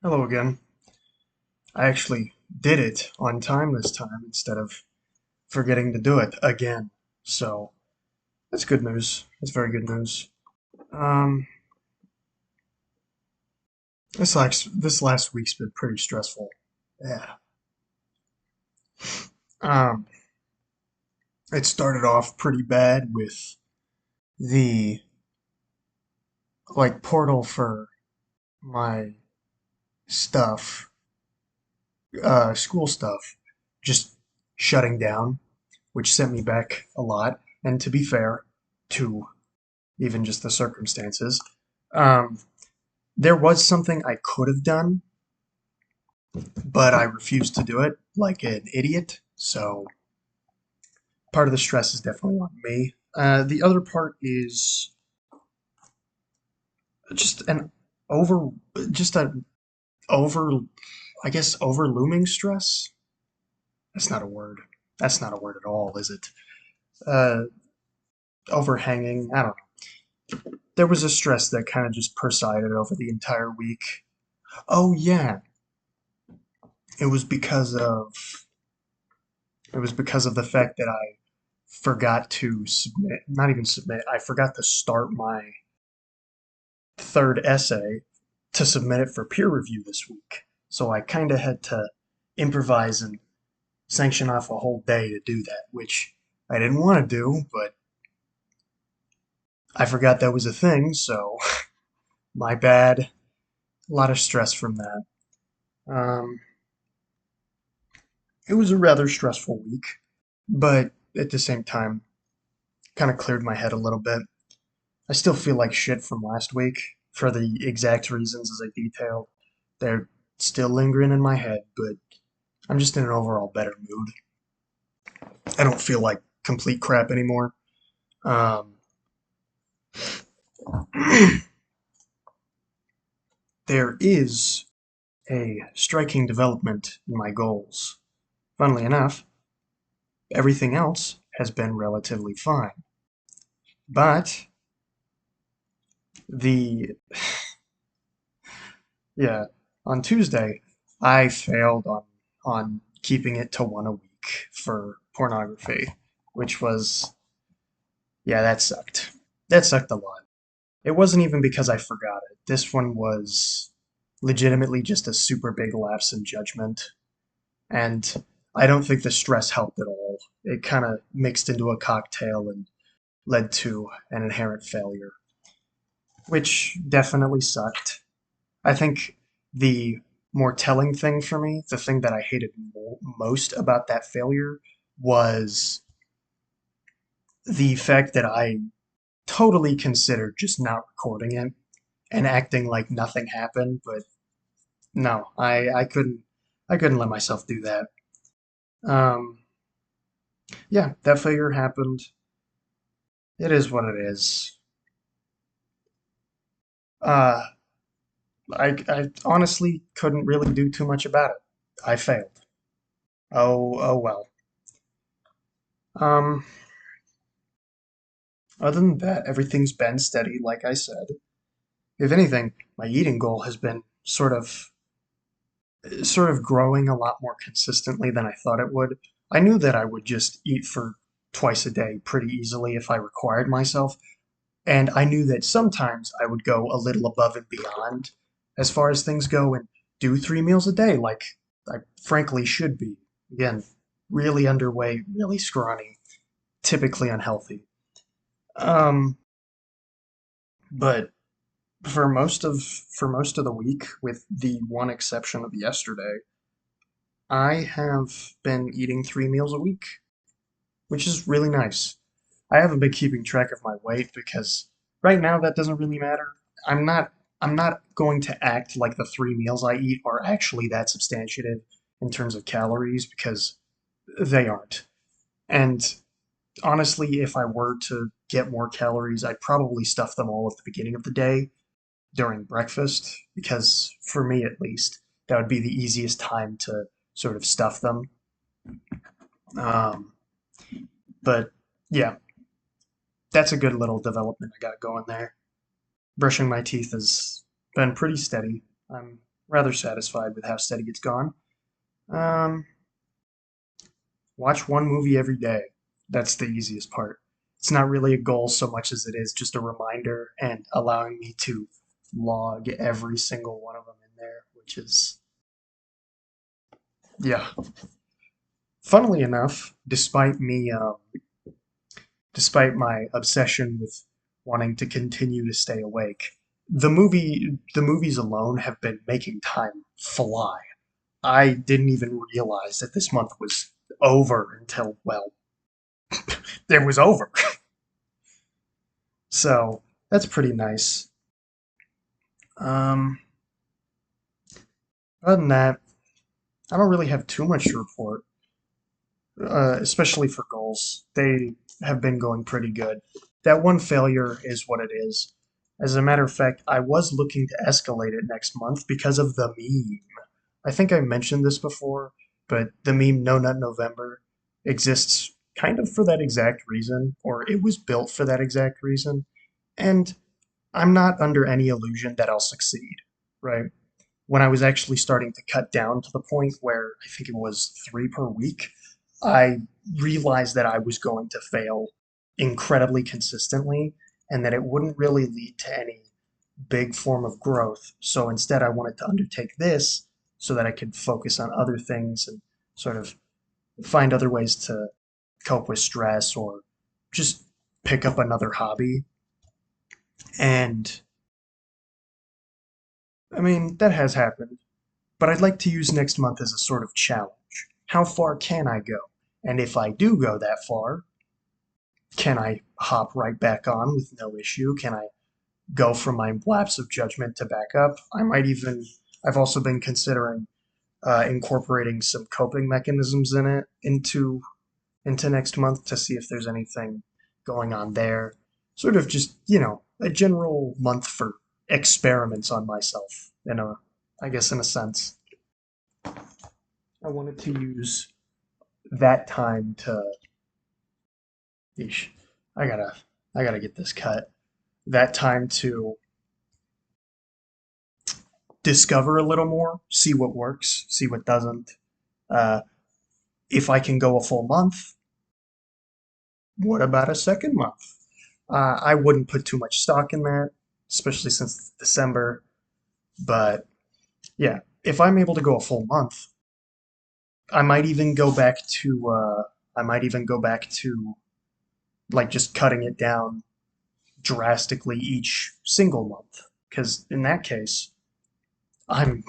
Hello again. I actually did it on time this time instead of forgetting to do it again. So that's good news. That's very good news. Um, this last week's been pretty stressful. Yeah. Um, it started off pretty bad with the portal for my stuff, school stuff, just shutting down, which sent me back a lot. And to be fair to even just the circumstances. Um, there was something I could have done, but I refused to do it like an idiot. So part of the stress is definitely on me. The other part is just an over, just a over, I guess, overlooming stress. That's not a word. That's not a word at all, is it? Uh, Overhanging. I don't know. There was a stress that kind of just presided over the entire week. Oh yeah, it was because of It was because of the fact that I forgot to submit, not even submit, I forgot to start my third essay to submit it for peer review this week. So I kind of had to improvise and sanction off a whole day to do that, which I didn't want to do, but I forgot that was a thing, so my bad. A lot of stress from that. Um, it was a rather stressful week, but at the same time, kind of cleared my head a little bit. I still feel like shit from last week for the exact reasons as I detailed. They're still lingering in my head, but I'm just in an overall better mood. I don't feel like complete crap anymore. Um, there is a striking development in my goals. Funnily enough, everything else has been relatively fine. But the yeah, on Tuesday, I failed on keeping it to one a week for pornography, which was yeah, that sucked. That sucked a lot. It wasn't even because I forgot it. This one was legitimately just a super big lapse in judgment, and I don't think the stress helped at all. It kind of mixed into a cocktail and led to an inherent failure, which definitely sucked. I think the more telling thing for me, the thing that I hated most about that failure, was the fact that I totally considered just not recording it and acting like nothing happened. But no, I couldn't let myself do that. Um, yeah, that failure happened. It is what it is. Uh, I honestly couldn't really do too much about it. I failed. Oh well. Um, Other than that, everything's been steady, like I said. If anything, my eating goal has been sort of growing a lot more consistently than I thought it would. I knew that I would just eat for twice a day pretty easily if I required myself, and I knew that sometimes I would go a little above and beyond as far as things go and do 3 meals a day, like I frankly should be. Again, really underweight, really scrawny, typically unhealthy. Um, but for most of the week, with the one exception of yesterday, I have been eating 3 meals a week, which is really nice. I haven't been keeping track of my weight because right now that doesn't really matter. I'm not I'm not going to act like the 3 meals I eat are actually that substantiative in terms of calories because they aren't. And honestly, if I were to get more calories, I'd probably stuff them all at the beginning of the day during breakfast because for me at least, that would be the easiest time to sort of stuff them. Um, but yeah, that's a good little development I got going there. Brushing my teeth has been pretty steady. I'm rather satisfied with how steady it's gone. Um, Watch one movie every day. That's the easiest part. It's not really a goal so much as it is just a reminder and allowing me to log every single one of them in there, which is, yeah. Funnily enough, despite my obsession with wanting to continue to stay awake, the movies alone have been making time fly. I didn't even realize that this month was over until, well, it was over. So that's pretty nice. Um, Other than that, I don't really have too much to report, especially for goals. They have been going pretty good. That one failure is what it is. As a matter of fact, I was looking to escalate it next month because of the meme. I think I mentioned this before, but the meme No Nut November exists kind of for that exact reason, or it was built for that exact reason. And I'm not under any illusion that I'll succeed, right? When I was actually starting to cut down to the point where I think it was 3 per week, I realized that I was going to fail incredibly consistently and that it wouldn't really lead to any big form of growth. So instead, I wanted to undertake this so that I could focus on other things and sort of find other ways to cope with stress or just pick up another hobby. And I mean, that has happened. But I'd like to use next month as a sort of challenge. How far can I go? And if I do go that far, can I hop right back on with no issue? Can I go from my lapse of judgment to back up? I've also been considering incorporating some coping mechanisms into next month to see if there's anything going on there. Sort of just, a general month for experiments on myself, I guess in a sense. I wanted to use that time to, eesh, I gotta, I gotta get this cut. That time to discover a little more, see what works, see what doesn't. Uh, if I can go a full month, what about a second month? I wouldn't put too much stock in that, especially since it's December. But yeah, if I'm able to go a full month, I might even go back to, like just cutting it down drastically each single month. Because in that case, I'm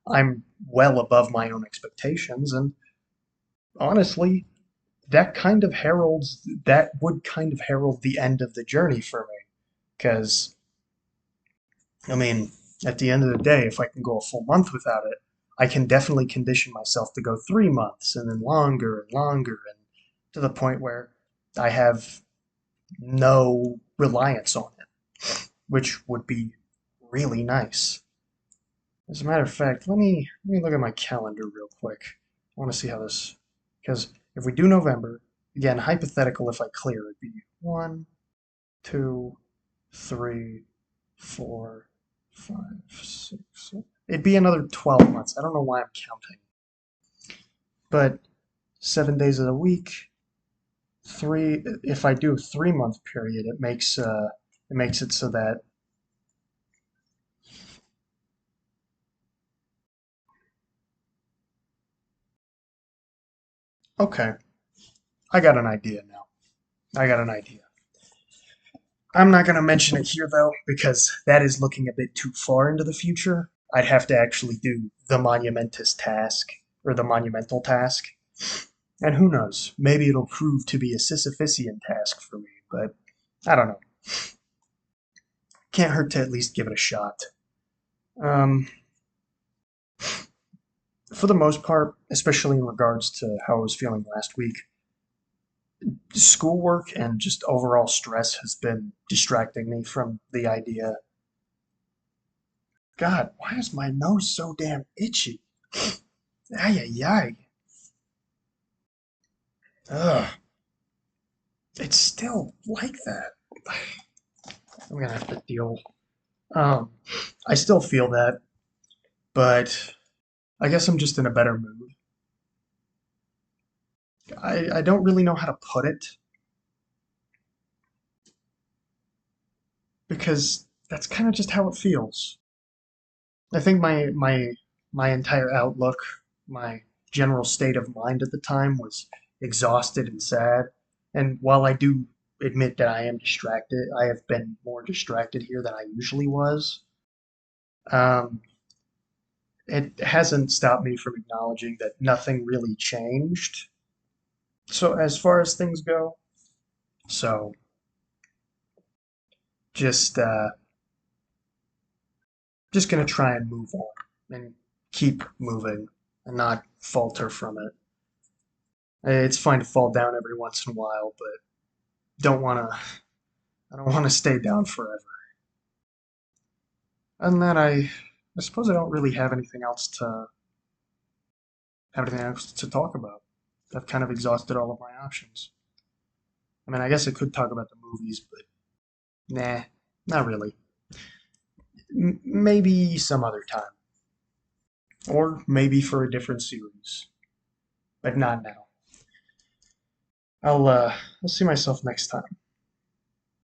I'm well above my own expectations, and honestly, that would kind of herald the end of the journey for me. Because I mean, at the end of the day, if I can go a full month without it, I can definitely condition myself to go 3 months and then longer and longer, and to the point where I have no reliance on it, which would be really nice. As a matter of fact, let me look at my calendar real quick. I want to see how this, because if we do November, again, hypothetical, if I clear, it'd be 1, 2, 3, 4, 5, 6, 7. It'd be another 12 months. I don't know why I'm counting, but 7 days of the week, three. If I do a 3 month period, it makes it so that, okay, I got an idea now. I got an idea. I'm not going to mention it here though, because that is looking a bit too far into the future. I'd have to actually do the monumentous task, or the monumental task. And who knows, maybe it'll prove to be a Sisyphusian task for me, but I don't know. Can't hurt to at least give it a shot. Um, for the most part, especially in regards to how I was feeling last week, schoolwork and just overall stress has been distracting me from the idea. God, why is my nose so damn itchy? Ay, ay, ay. Ugh. It's still like that. I'm gonna have to deal. Um, I still feel that. but I guess I'm just in a better mood. I don't really know how to put it because that's kind of just how it feels. I think my entire outlook, my general state of mind at the time was exhausted and sad. And while I do admit that I am distracted, I have been more distracted here than I usually was. Um, it hasn't stopped me from acknowledging that nothing really changed. So as far as things go, so just just gonna try and move on and keep moving and not falter from it. It's fine to fall down every once in a while, but don't wanna I don't wanna stay down forever. And then I suppose I don't really have anything else to talk about. I've kind of exhausted all of my options. I mean, I guess I could talk about the movies, but nah, not really. Maybe some other time, or maybe for a different series, but not now. I'll see myself next time.